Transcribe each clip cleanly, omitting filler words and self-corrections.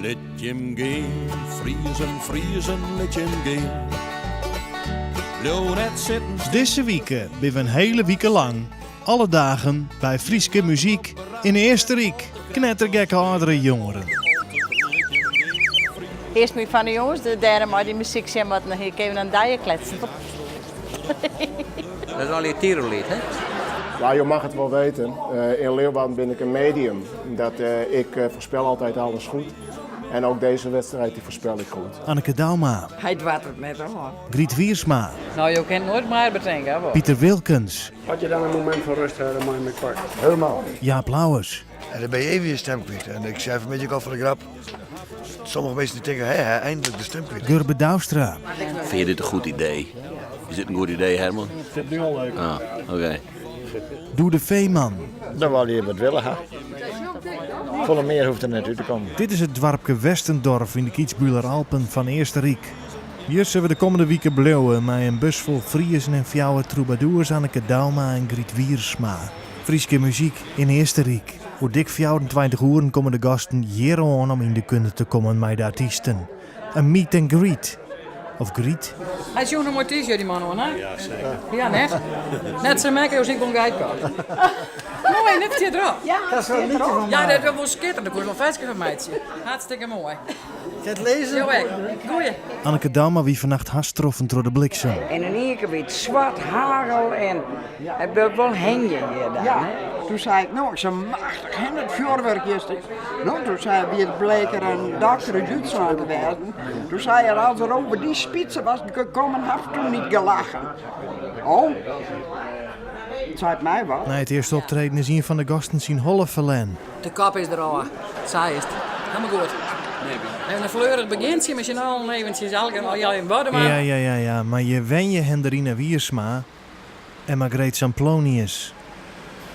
Let je hem gaan, vriezen, vriezen, let je hem gaan. Blijf net zitten. Deze weken ben we een hele week lang, alle dagen, bij Frieske muziek in Eersterik. Knettergekke oudere jongeren. Eerst moet je van de jongens, de derde maar die muziek zien wat nog even aan dijen kletsen. Dat is al je tierenlied, hè? Ja, je mag het wel weten. In Leeuwarden ben ik een medium. Ik voorspel altijd alles goed. En ook deze wedstrijd die voorspel ik goed. Anneke Dauma. Hij dwaat het met hem hoor. Griet Wiersma. Nou, je kent nooit meer bedenken, hè? Pieter Wilkens. Had je dan een moment van rust hebben, dan met kwart? Helemaal. Jaap Lauwers. En dan ben je even je stem kwijt. En ik schrijf een beetje al voor de grap. Sommige mensen denken, hé, eindelijk de stem kwijt. Gurbe Douwstra. Vind je dit een goed idee? Is dit een goed idee, Herman? Ik vind het nu al leuk. Ah, oké. Doe de Veeman. Dan wou je wat willen, hè? Volle meer hoeft er net uit te komen. Dit is het dwarpke Westendorf in de Kietsbueler Alpen van Eersterik. Hier zullen we de komende weken blijven met een bus vol Friesen en fjouwe troubadours Anneke Dauma en Griet Wiersma. Frieske muziek in Eersterik. Hoe dik 24 uur komen de gasten hier aan om in de kunde te komen met de artiesten. Een meet and greet. Of greet. Hij is jongen mooi t-shirt, die man hoor, hè? Ja, zeker. Ja, net. Net zo maken als ik kon geit kan. Mooi, net zit erop. Ja, dat is wel een liedje van Ja, dat was schitterend. Dat was wel vestje van meidje. Hartstikke mooi. Ga het lezen? Zo, goeie. Anneke Dauma wie vannacht hartstroffen door de bliksem. En in één keer weer zwart hagel en het werd wel hengje hier dan. Ja. Hè? Toen zei ik, nou, ik zei machtig, hè, het vuurwerk is dit. Nou, toen zei hij, wie bleek er een dokter in Duitsland te wezen. Toen zei hij, als er over die spitsen was gekomen, had hij toen niet gelachen. Oh, het zei het mij wat. Na het eerste optreden is een van de gasten zien holle verlen. De kop is er al. Zij is het. Helemaal goed. En een fleurig begintje met je al eventjes al in bodem. Ja, maar je wen je Henderine Wiersma en Margreet Samplonius.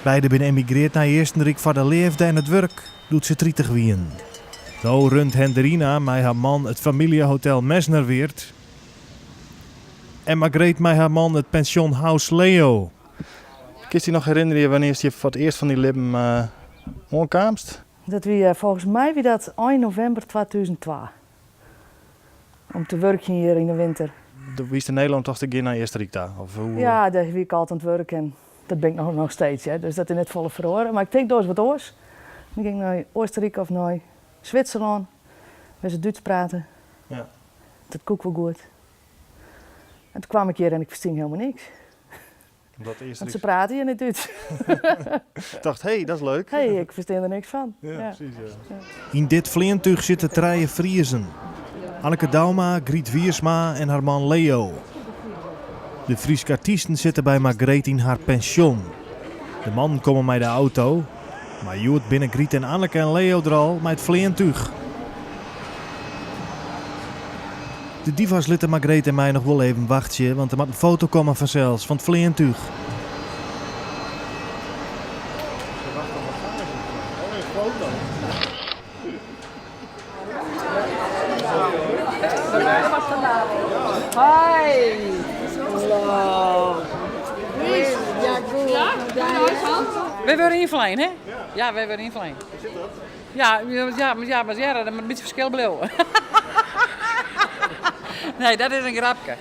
Beiden zijn emigreerd naar Eersterik voor de leefde en het werk doet ze 30 wien. Nou runt Henderina met haar man het familiehotel Mesnerweert. En Margreet met haar man het pension House Leo. Kun je nog herinneren wanneer je voor het eerst van die lippen onkaamst? Dat wie volgens mij wie dat 1 november 2002. Om te werken hier in de winter. Wie is in Nederland toch te naar Eersterik daar? Of hoe? Ja, daar wie ik altijd aan het werken. Dat ben ik nog steeds, hè. Dus dat is net volle verhoren. Maar ik denk door eens wat oors. Dan ging ik naar Oostenrijk of naar Zwitserland. Waar ze Duits praten. Ja. Dat koek wel goed. En toen kwam ik hier en ik verstond helemaal niks. Want ze praten hier niet Duits. Ik dacht, hé, dat is leuk. Hé, ik verstond er niks van. Ja, precies. Ja. In dit vliegtuig zitten treien Friesen. Anneke Dauma, Griet Wiersma en haar man Leo. De Frieske artiesten zitten bij Margreet in haar pension. De man komen met de auto, maar Joet binnen Griet en Anneke en Leo er al met het vliegtuig. De divas lieten Margreet en mij nog wel even wachten, want er moet een foto komen vanzelfs van het vliegtuig. Hoi. Hallo. Ja, goed. We worden invlein, hè? Ja, we worden invlein. Ja, maar dat moet een beetje verschil blijven. Nee, dat is een grapje.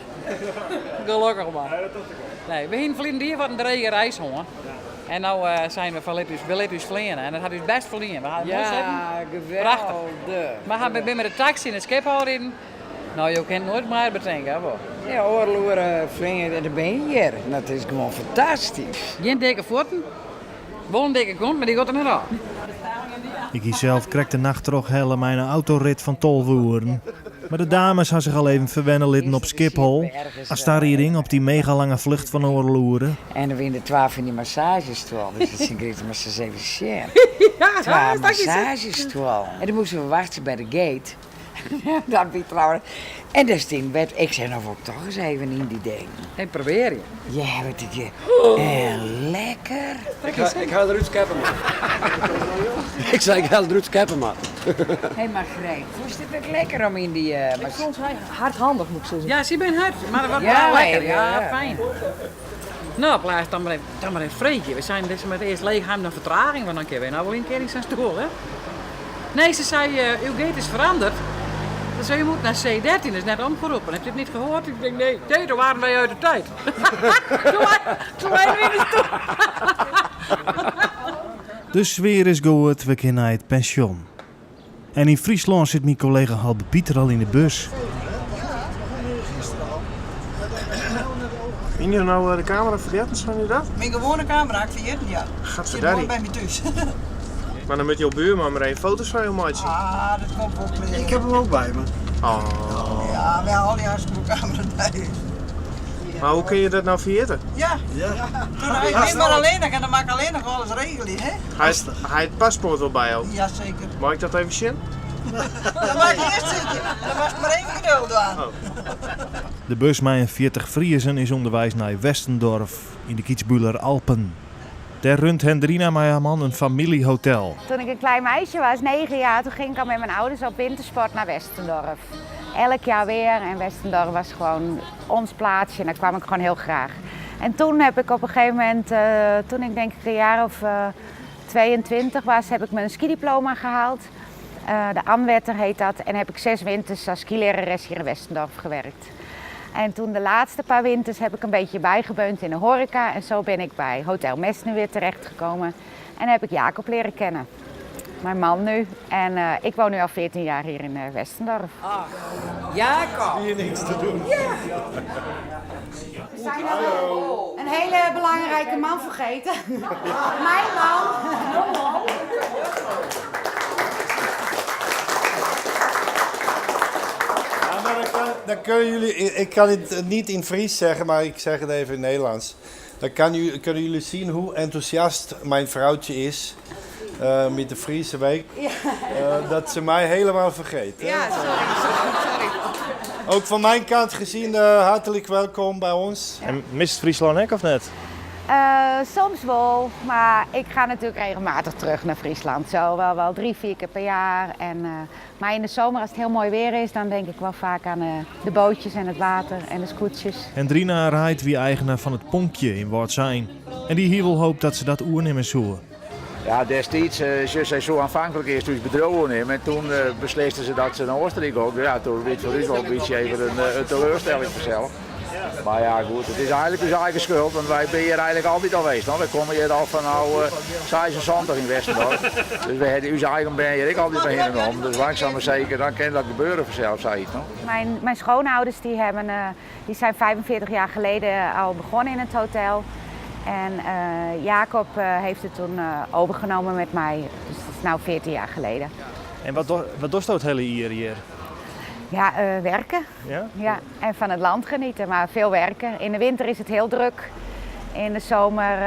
Gelukkig maar. Nee, we hebben vliegen hier wat een drege reis, hoor. En nu zijn we van vliegen en dat had dus best vliegen. Ja, geweldig. Prachtig. Maar we zijn met de taxi in het Schiphol in. Nou, je kent nooit meer bedenken, hè? Ja, oorloeren vliegen, daar ben je hier. Dat is gewoon fantastisch. Geen dikke voeten, wel een dikke kont, maar die gaat er niet aan. Ik zelf kreeg de nacht toch helemaal mijn autorit van 12 uur. Maar de dames hadden zich al even verwennen litten op Schiphol. Als daar hierin op die mega lange vlucht van Oorloeren. En dan winnen 12 van die massagestoel. Dus dat is een grote massagestoel. Ja, 12 massagestoel. En dan moesten we wachten bij de gate. Dat wie trouwens. En daar stond werd. Ik zei nou toch eens even in die ding. En probeer je. Ja, wat ik je. Lekker. Ik ga eruit scappen, man. Ik zei, ik ga eruit scappen, man. Hé, Margreet, vond je het ook lekker om in die... Ik vond het hardhandig, moet ik zeggen. Ja, ze bent hard, maar dat was Ja, wel lekker. ja, Ja, ja. fijn. Nou, plaats dan maar een vreetje. We zijn dus met eerst leeg naar vertraging, want dan kunnen we nou wel een keer in zijn stoel, hè? Nee, ze zei, uw gate is veranderd. Dus je moet naar C13, dat is net omgeroepen. Heb je het niet gehoord? Ik denk, nee, toen waren wij uit de tijd. toen waren we in de stoel. De sfeer is goed, we gaan naar het pension. En in Friesland zit mijn collega Halbe Pieter al in de bus. Vind je nou de camera vergeten, zijn je dat? Mijn gewone camera, ik vergeten, ja. Gaat Zit mooi bij me thuis. Maar dan met jouw buurman maar één foto's van je maatje. Ah, dat komt ook weer. Ik heb hem ook bij me. Oh. Ja, wij halen juist een camera bij. Maar hoe kun je dat nou vergeten? Ja. Toen hij maar alleen en dan maak ik alleen nog alles regelen, hè? Hij het paspoort wel bij jou. Ja, zeker. Mag ik dat even zien? Dat maak ik eerst zitten. Dan was maar even geduld aan. De bus met 40 Friezen is onderwijs naar Westendorf in de Kietsbueler Alpen. Daar runt Hendrina met haar man een familiehotel. Toen ik een klein meisje was, 9 jaar, toen ging ik al met mijn ouders op wintersport naar Westendorf. Elk jaar weer en Westendorf was gewoon ons plaatsje en daar kwam ik gewoon heel graag. En toen heb ik op een gegeven moment, toen ik denk ik een jaar of 22 was, heb ik mijn skidiploma gehaald. De Anwetter heet dat en heb ik 6 winters als skilerares hier in Westendorf gewerkt. En toen de laatste paar winters heb ik een beetje bijgebeund in de horeca en zo ben ik bij Hotel Messner weer terechtgekomen en heb ik Jacob leren kennen. Mijn man nu en ik woon nu al 14 jaar hier in Westendorf. Ach, Jacob! Hier niks te doen. Ja. We zijn al een hele belangrijke man vergeten. Mijn man. Ja, maar dan kunnen jullie, ik kan het niet in Fries zeggen, maar ik zeg het even in het Nederlands. Dan kunnen jullie zien hoe enthousiast mijn vrouwtje is met de Friese week. Dat ze mij helemaal vergeet. Ja, sorry. Ook van mijn kant gezien, hartelijk welkom bij ons. En mist Friesland ook of net? Soms wel, maar ik ga natuurlijk regelmatig terug naar Friesland. Zo wel 3-4 keer per jaar. Maar in de zomer, als het heel mooi weer is, dan denk ik wel vaak aan de bootjes en het water en de scootjes. Hendrina rijdt wie eigenaar van het Ponkje in Wordzijn. En die hier wel hoopt dat ze dat oernemen zoeken. Ja, destijds, ze zijn zo aanvankelijk eerst dus bedrogen hem en toen beslisten ze dat ze naar Oostenrijk ook. Ja, toen werd voor u wel een beetje even een teleurstelling vanzelf. Maar ja, goed, het is eigenlijk dus eigen schuld, want wij zijn hier eigenlijk altijd al geweest. We komen hier al van 76 in Westendorp. Dus we hebben onze eigen ben hier altijd bij genomen. Dus langzaam maar zeker, dan kan dat gebeuren vanzelf, zei ik. Mijn schoonouders die zijn 45 jaar geleden al begonnen in het hotel. En Jacob heeft het toen overgenomen met mij. Dus dat is nu 14 jaar geleden. En wat doet het hele hier? Ja, werken. Ja? Ja, en van het land genieten, maar veel werken. In de winter is het heel druk. In de zomer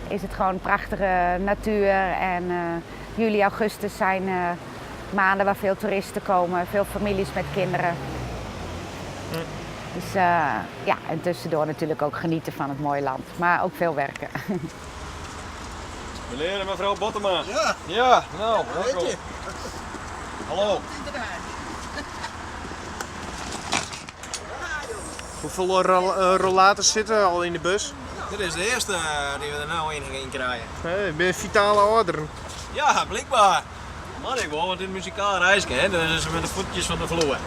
is het gewoon prachtige natuur. En juli, augustus zijn maanden waar veel toeristen komen, veel families met kinderen. Dus ja, en tussendoor natuurlijk ook genieten van het mooie land, maar ook veel werken. Meneer en mevrouw Bottema. Ja. Ja, nou, welkom. Hallo. Hoeveel rollators zitten al in de bus? Dit is de eerste die we er nou in krijgen. Hey, ben je vitale ouderen? Ja, blijkbaar. Maar ik wil wat in muzikaal reisje, hè? Dat is met de voetjes van de vloer.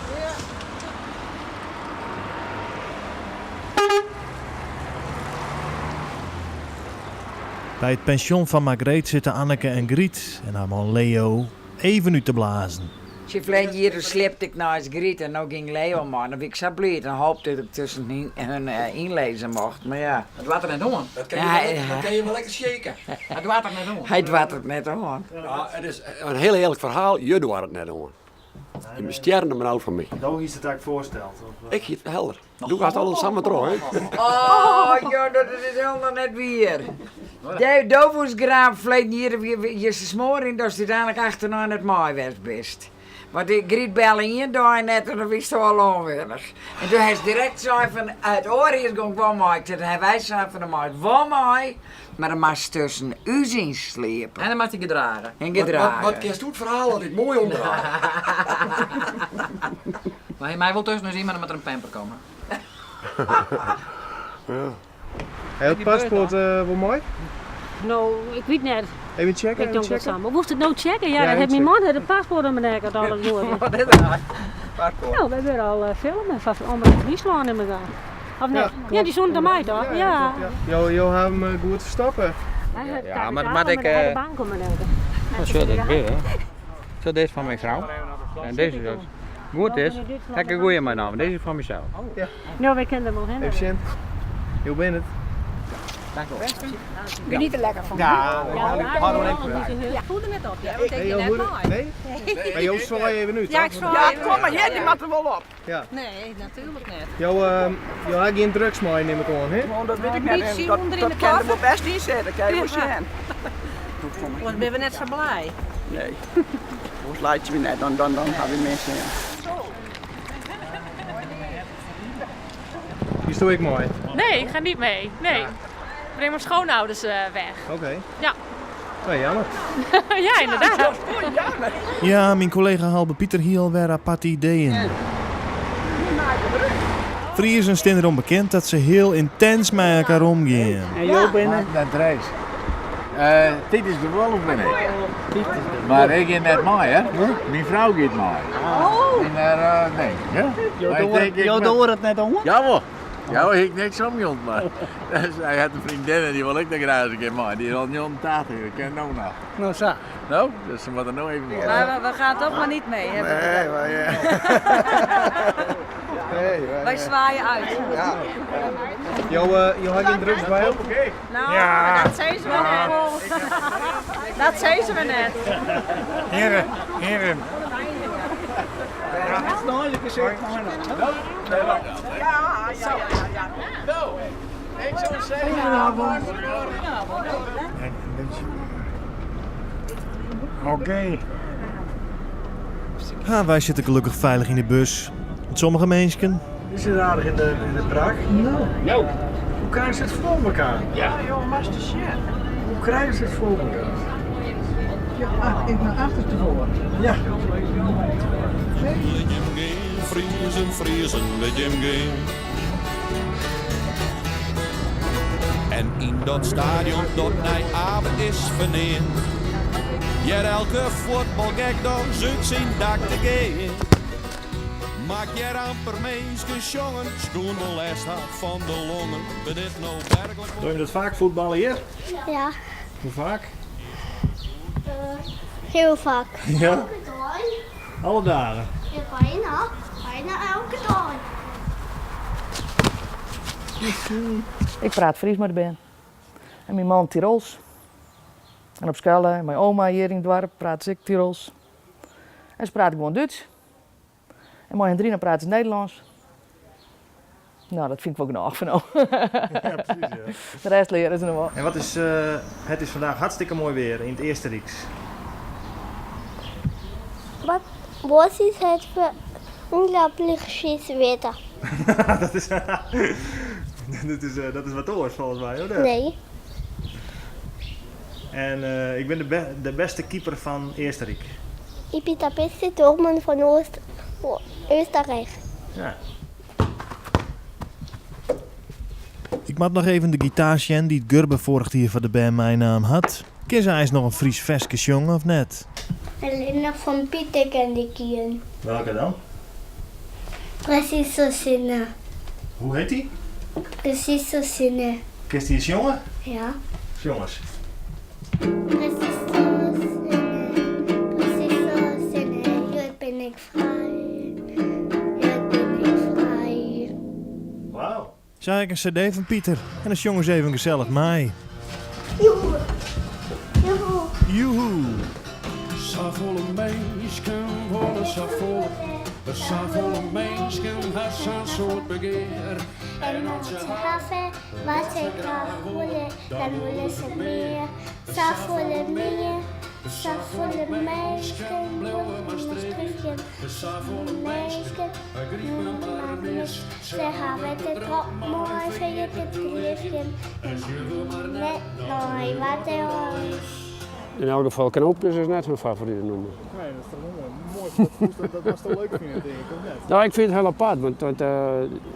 Bij het pension van Margreet zitten Anneke en Griet en haar man Leo even nu te blazen. Ze vleet hier sleepte ik naar Griet en nou ging Leo man. Dan ben ik zo blij en hoopte dat ik tussen hun inlezen mocht. Maar ja. Het water net om. Dat kan je wel lekker shaken. Het water net om. Hij doet het net om. Ja, het is een heel eerlijk verhaal. Je doet het net om. Je bent sterren er maar oud van mij. Hoe is het eigenlijk voorsteld? Ik hiet helder. Doe gaat alles samen terug, hè? Oh, joh, dat is helemaal net weer. Dovensgraaf vleet hier je smoring, dat je dadelijk achterna het mooi best. Want ik griet bellen in daar net en dan wist het al onwillig. En toen hij direct zei van het oor is gewoon wel mooi. Toen hij wij zei van de mooi wel mooi, maar dan mag tussen u zien slepen. En dan mag hij gedragen. En gedragen. Wat kerst doet het verhaal dat dit mooi omdraait. Maar mij wil tussen zien, maar dan moet er een pamper komen. Ja. Het paspoort wel mooi? Nou, ik weet net. Even checken, Ik doe dat samen. Moest het nou checken? Ja, dat heeft mijn man het paspoort aan mijn nek en alles door. Wat is dat? Nou, we hebben al filmen van andere Friesland in elkaar. Of nee? Ja, die zonden mij toch? Ja. Jo, hebben hem goed verstoppen. Ja, maar ik... de bank om Zo dat weer, hè. Zo deze van mijn vrouw. En deze dus. Goed is, heb ik een goeie mijn naam. Deze is van mezelf. Ja. Nou, wij kennen hem al hen. Even hoe ben het? Dank u. Geniet er lekker van. Ja, Ik voelde net op, ja. Want ik je net mooi. Nee? Maar Joost, zwaai je even nu, Ja, ik zwaai even. Kom maar, jij die mat er wel op. Ja. Nee, natuurlijk niet. Jo, had geen drugs mee, neem ik aan, hè? Oh, dat weet ik net. Dat kan er wel best in zitten, kijk hoe ze zijn. Want ben we net zo blij. Nee. Hoe laat je me net, dan hebben we mensen. Die stoel ik mooi. Nee, ik ga niet mee. Nee. Ik breng mijn schoonouders weg. Oké. Ja. Oh, jammer. Ja, inderdaad. Ja, mijn collega Halbe Pieter hier weer apart ideeën. Friesen staan erom bekend dat ze heel intens met elkaar omgaan. En jou binnen? Dat reis. Dit is de wolf binnen. Maar ik ga net mee, hè? Mijn vrouw gaat mee. Oh! En nee. Ja? Jou door het net om? Jawel. Ja, ik niks omgehond, maar hij had een vriendin en die wil ik nog graag een keer mee. Die is al 80, ik ken hem ook nog. Nou, zo. Nou, dus ze moeten nog even mee. Maar we gaan toch maar niet mee, hè? Nee, maar ja. Wij zwaaien uit. Ja. Jo had geen drugs bij op? Nou, Ja. dat zei ze wel net. Dat zei ze wel net. Heren. Dat is nog een gezicht van mij. Ja. Nou, ik zou zeggen. Oké. Wij zitten gelukkig veilig in de bus. Met sommige mensen. Is het aardig in de Praag? Nou. Hoe krijgen ze het voor elkaar? Ja, joh, master shit. Hoe krijgen ze het voor elkaar? Ja, ik naar achterstevoren. Ja. Friesen, let je hem gaan. En in dat stadion dat na avond is verneerd. Ja, elke voetbalgek dan zoekt zijn dak te gaan. Maak jij amper mensen jongen, schoen de les had van de longen. Ben dit nou werkelijk... Doe je dat vaak voetballen hier? Ja, Hoe vaak? heel vaak. Ja? Elke dag. Alle dagen? Ja, bijna elke dag. Ik praat Fries met de ben. En mijn man Tirols. En op school, mijn oma hier in het dorp praat ik Tirols. En ze praten gewoon Duits. En mijn Hendrina praat het Nederlands. Nou, dat vind ik wel genoeg van nou. Ja, precies, ja. De rest leren ze nog wel. En wat is, het is vandaag hartstikke mooi weer in het Eerste Rieks. Wat is het voor unglaublich scheiß Wetter? dat is wat oors volgens mij, hoor. Nee. En ik ben de beste keeper van Eerste Riek. Ik ben de beste doelman van Oostenrijk. Ja. Ik maak nog even de gitaar zien die het Gurbe vorig jaar voor de band mijn naam had. Ken ze eens nog een Fries veskes jongen of net? Elena van Pieter ken ik hier. Welke dan? Precies zo zinnen. Hoe heet die? Precies zo zinnen. Kist die eens jongen? Ja. Jongens. Precies zo zinnen. Precies zo zinnen. Hier ben ik vrij. Hier ben ik vrij. Wauw. Zei ik een cd van Pieter en de jongens even gezellig mij. Joehoe. Joehoe. Joehoe. Savolle mensen worden savolle. De savolle mensen hebben zo'n soort begeer. En als ze hebben wat ze graag willen, dan willen ze meer. Savolle meer. Savolle mensen willen Maastrichtje. Mensen noemen maar mis. Ze hebben het erop mooi, ze het geliefje. Net nooit wat er is. In elk geval knoopjes is net mijn favoriete nummer. Nee, dat is toch mooi. Dat was toch leuk vinden, denk ik, of net? Nou, ik vind het heel apart, want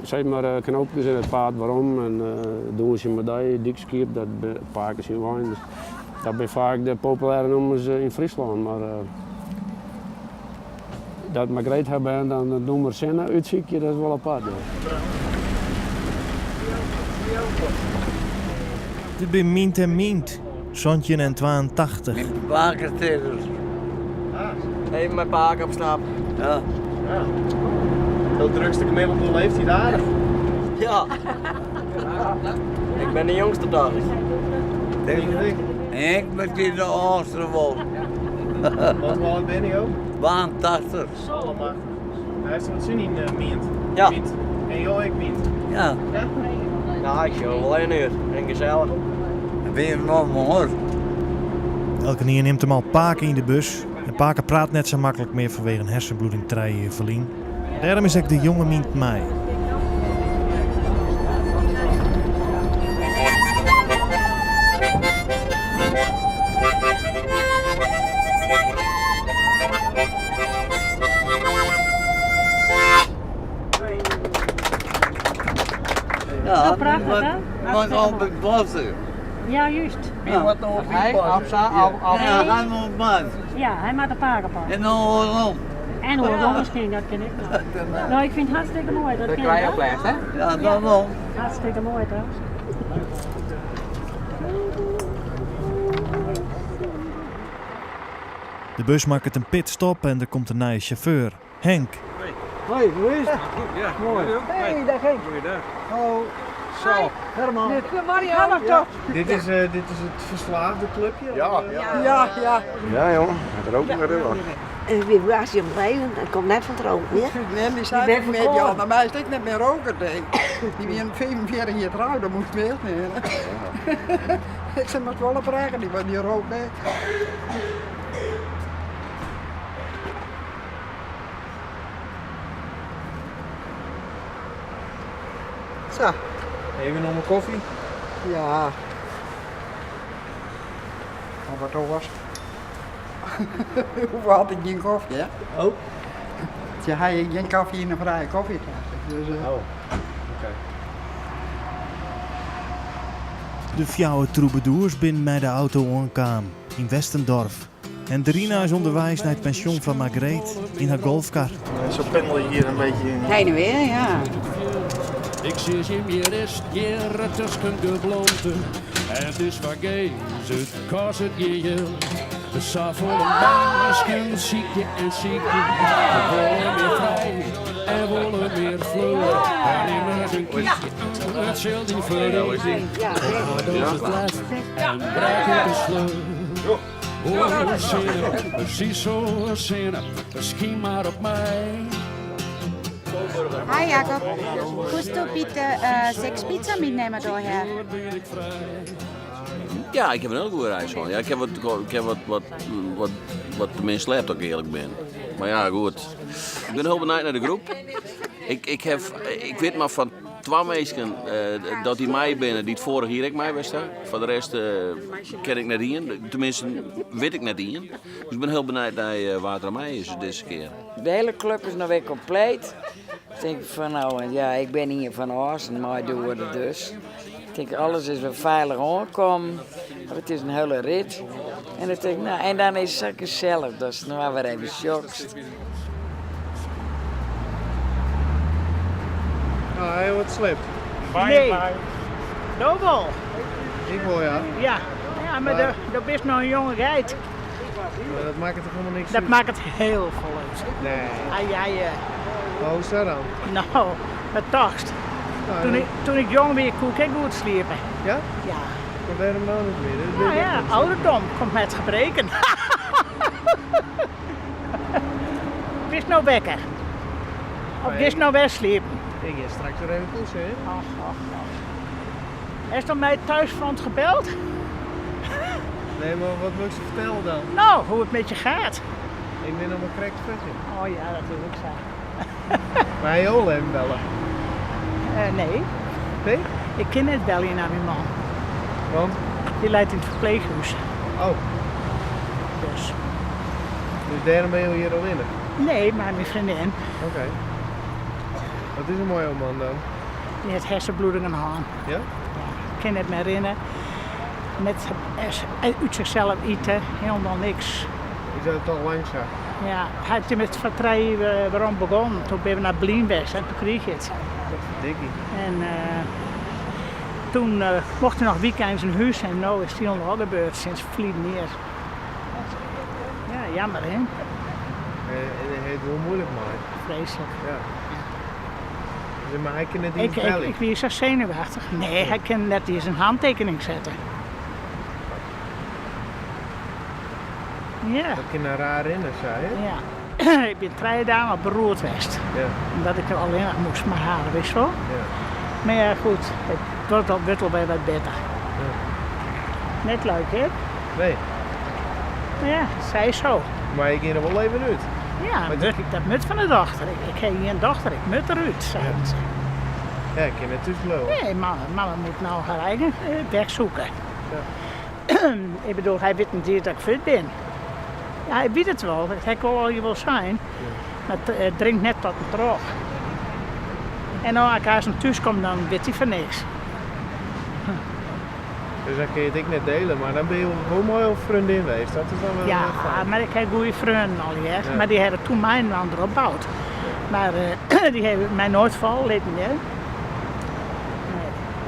zeg maar knoopjes in het paard, waarom? En doen ze met die dikskip, dat paken ze in wijn. Dus Dat zijn vaak de populaire nummers in Friesland. Maar dat Margreet hebben en dan het nummer Senna uitziekje, dat is wel apart. Ja. Dit ben Mint en Mint, Sontje en 82. Bakertegels. Even mijn paak opstappen. Ja. Het drukste gemiddelde heeft hij daar. Ja. Ik ben de jongste dag. Ik ben in de Oosterwol. Wat oud ben je ook? Baan 80. Allemaal. Hij heeft wat zin in Mint. Ja. Mint. En joh, ik Mint. Ja. Nou, ik wil wel 1 uur. En gezellig. Ben je nog mooi? Elke keer neemt hem al Paken in de bus. En Paken praat net zo makkelijk meer vanwege een hersenbloeding verlien. Daarom is ik de jonge Mint mij. Ja, prachtig, hè? wat al met bossen. Ja, juist. Ja, wat nog Hij gaan we op maat. Ja, hij maakt een pakenpad. En dan waarom? En hoor, misschien, dat ken ik wel. Nou, ik vind het hartstikke mooi. Dat ken krijg je ik ook wel. les, hè? Ja, dan wel. Hartstikke mooi trouwens. De bus maakt een pitstop en er komt een nieuwe chauffeur, Henk. Hoi, hoe is het? Ja, mooi. Hey, dag Henk. Goeiedag. Oh, zo. Herman. Dit is het verslaafde clubje? Ja. Ja, jongen. Het rookt maar heel. En wie was je blijven? Dat komt net van het roken, hè? Nee, die zei ook met jou, maar mij is ik net meer roker, denk ik. Die weer 45 jaar trouwden, dat moest meer nemen. Ik zei, maar het wel oprechten, die was niet rook, nee. Zo. Even nog een koffie? Ja. Wat toch was? Hoeveel had ik geen koffie, hè? Oh. Je had geen koffie in een vrije koffie. Dus, Oké. De fjouwe troubadours binnen mij de auto aankwam in Westendorf. En Drina is onderwijs naar het pensioen van Margreet in haar golfkar. Zo pendel je hier een beetje in. Heen en weer, ja. Ik zie je meer is jaren tussen geblonten. En het is vergezen, kost het je. De savonde mensen ziek je en ziek je. We willen weer vrij en willen weer vloeien. En immers een kiesje, het zult niet verliezen. Maar dat is het lef en breekt de sleur. Oh, zinnen, precies zo zinnen, misschien maar op mij. Hi Jacob, kannst du bitte 6 Pizza mitnehmen daher? Ja, ik heb een heel goede reis gehad. Ja, ik heb wat tenminste slept, ook eerlijk ben. Maar ja, goed. Ik ben heel benieuwd naar de groep. Ik weet maar van 2 mensen dat die mij binnen die het vorig jaar ik mij was. Voor de rest ken ik net in. Tenminste, weet ik net in. Dus ik ben heel benieuwd naar wat er mij is deze keer. De hele club is nog weer compleet. Ik denk van nou, ja, ik ben hier van Oors en mij doen we het dus. Ik denk alles is weer veilig aangekomen. Het is een hele rit. En ik denk, nou, en dan is het gezellig. Dat is nog weer even shockt. Ah, heel wat slept. Nee. Dobel. Ik wil ja. Ja, ja maar dat is nog een jonge geit. Maar dat maakt het toch helemaal niks Dat uit? maakt het heel veel uit. Nee. Ja. Maar hoe is dat dan? Nou, het tachst. Toen ik jong was, kon ik goed sliepen. Ja? Ja. Wat ben je hem nou niet meer? Nou ja, ouderdom komt met gebreken. Is nou wekker? Of is nou weer sliepen? Ik ga straks weer even poetsen, hè? Is dan mij thuisfront gebeld? Nee, maar wat moet ik ze vertellen dan? Nou, hoe het met je gaat. Ik ben op een correct vetje. Oh ja, dat wil ik zeggen. Maar hij wil hem bellen. Nee. Nee? Ik ken het bellen naar mijn man. Want? Die leidt in het verpleeghuis. Oh. Dus daarom ben je hier al in? Nee, maar mijn vriendin. Oké. Wat is een mooie man dan? Die heeft hersenbloedingen aan. Ja? Ik kan het me herinneren. met uit zichzelf eten, helemaal niks. Is dat toch langzaam? Ja, hij is met vertrouwen waarom begonnen. Toen ben we naar Blien geweest en toen kreeg je het. Dikkie. En toen mocht hij nog weekends in huis en nu is het al gebeurd sinds verleden jaar. Ja, jammer hè? En hij het wel moeilijk maar. Vreselijk. Ja. Dus, maar hij kan het niet bellen. Ik ben zo zenuwachtig. Nee, hij kan net eens een handtekening zetten. Ja. Dat kan een raar rennen, zei je? Ja. Ik ben 3 dagen op beroerd geweest. Ja. Omdat ik er alleen nog moest maar halen, weet je wel. Ja. Maar ja, goed. Het wordt wel bij wat beter. Ja. Net leuk, hè? Nee. Maar ja, zij zo. Maar je ging er wel even uit. Ja, maar ik dat mut van de dochter. Ik heb hier een dochter, ik mut eruit, zeiden ze. Ja, ik kan het dus geloven. Nee, mama moet nou haar eigen weg zoeken. Ja. Ik bedoel, hij weet niet dat ik fit ben. Ja, hij weet het wel, hij kan wel hier wel zijn. Maar het dringt net tot hem terug. En als ik naar thuis kom, dan weet hij van niks. Dus dan kun je het ik net delen, maar dan ben je wel mooi op vriendin geweest. Dat is dan wel Ja, fijn. maar ik heb goede vrienden al hier. Ja. Maar die hebben toen mij een ander opgebouwd. Maar die hebben mij nooit verleden. Hè?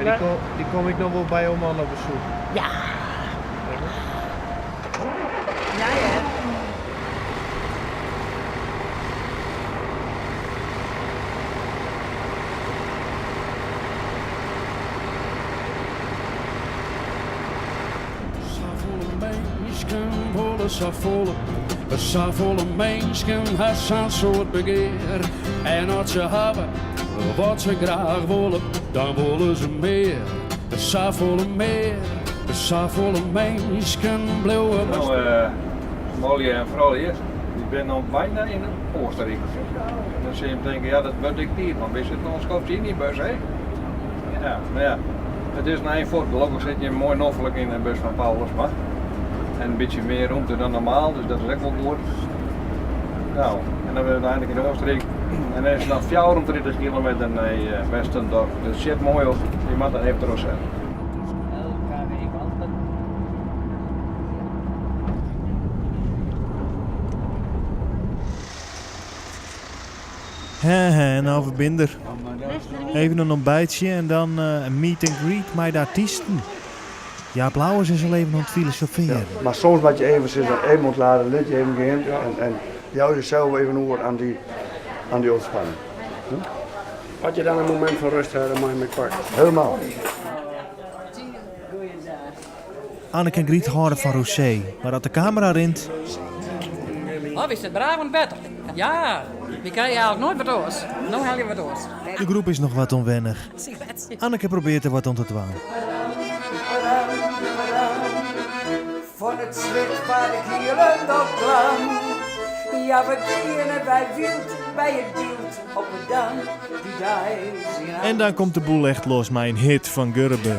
Maar die kom ik nog wel bij om aan op bezoek. Ja. Ja, ja. Volle mensen hebben zo'n soort begeer. En als ze hebben wat ze graag willen, dan willen ze meer. Volle meer, volle mensen blijven. Nou, Molly en vooral eerst, ik ben nog bijna in Oostenrijk. En dan zie je hem denken, ja dat word ik niet, want we zitten ons kopje in die bus, hè? Ja, maar ja, het is een voort. Gelukkig zit je mooi noffelijk in de bus van Paulusma. En een beetje meer ruimte dan normaal, dus dat is echt wel goed. Nou, en dan ben we uiteindelijk in Oostenrijk. En dan is het nog 34 kilometer naar Westendorf. Dus het zit mooi op, die man dat heeft er ook zin. Nou verbinder. Even een ontbijtje en dan een meet and greet met de artiesten. Ja, Blauwers is al even aan het filosoferen. Ja, maar soms moet je even moet laten, let je even gaan en jou jezelf even horen aan die ontspanning. Had je dan een moment van rust hebben, maar met kwart? Helemaal. Anneke en Griet houden van Rosé, maar dat de camera rint. Oh, is het braaf en beter? Ja, we krijgen eigenlijk nooit wat oors. Nu haal je wat oors. De groep is nog wat onwennig. Anneke probeert er wat aan te dwaan. Van het zwit waar ik hier en dat plan. Ja, we gingen bij wild, bij het beeld op het dam. Die daar En dan komt de boel echt los met een hit van Gurbe.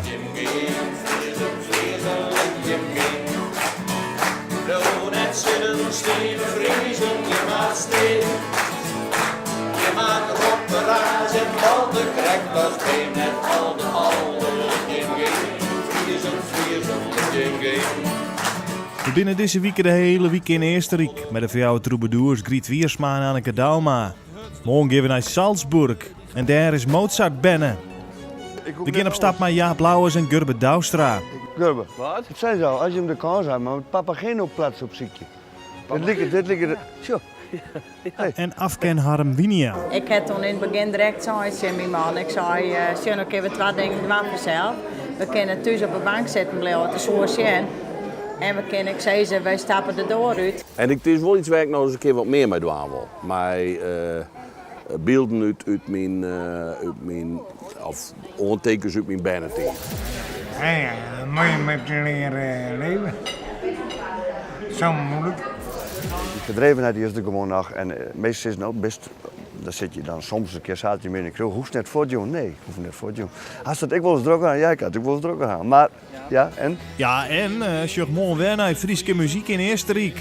We binnen deze week de hele week in Oostenrijk met de vrouwen troubadours Griet Wiersma en Anneke Dauma. Morgen gaan we naar Salzburg en daar is Mozart binnen. We gaan op stap met Jaap Blauwers en Gurbe Douwstra. Gurbe, wat? Het zijn zo, als je hem de kans hebt, maar Papageno plaats op ziekje. Dit ligt zo. En Afken Harmwinia. Ik heb toen in het begin direct gezegd tegen mijn man. Ik zei, Sjen, oké, we twee dingen doen vanzelf. We kunnen thuis op de bank zitten blijven, het is zo Sjen. En we kunnen, ik zei ze, wij stappen de deur uit. En het is wel iets waar ik nog eens een keer wat meer mee doen wil. Maar beelden uit mijn of ondertekens uit mijn bijnateam. Ja, mooi met leren leven. Zo moeilijk. Die gedrevenheid die is er gewoon nog en meestal is het ook best. Dan zit je dan soms een keer zaterdag mee in de kroeg. Hoeft net voor te doen? Nee, hoeft net voor te doen. Als dat ik wel eens druk aan, ja, ik had ook wel eens druk aan. Maar ja, en? Ja, en morgen weer naar Frieske muziek in Oostenrijk.